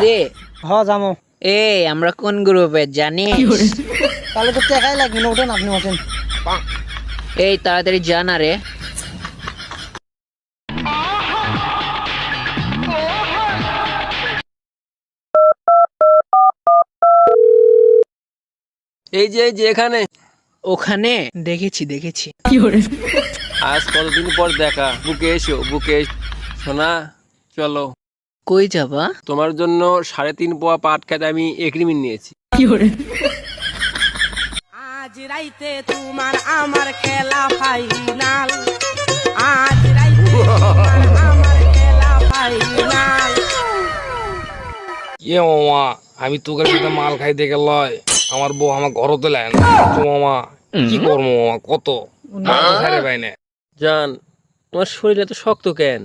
রে হ যামো। এই আমরা কোন গ্রুপে জানিস? তাহলে তো টাকাই লাগবে না, ওঠেন আপনি ওঠেন। এই তাড়াতাড়ি জানা রে। এই যে এখানে। ওখানে দেখেছি। আজ কতদিন পর দেখা, বুকে শোনা। চলো, কই যাবা? তোমার জন্য 3.5 পোয়া পাট খেতে আমি এগ্রিমেন্ট নিয়েছি। আজ রাইতে তোমার আমার খেলা ফাইনাল। আজ রাইতে তোমার আমার খেলা ফাইনাল। ইয়ে মামা, আমি তোকে সাথে মাল খাইতে গেল, আমার বউ আমার ঘরতে লেন। মামা কি করবো মামা, কত খাইতে পাই না। জান, তোমার শরীর এত শক্ত কেন?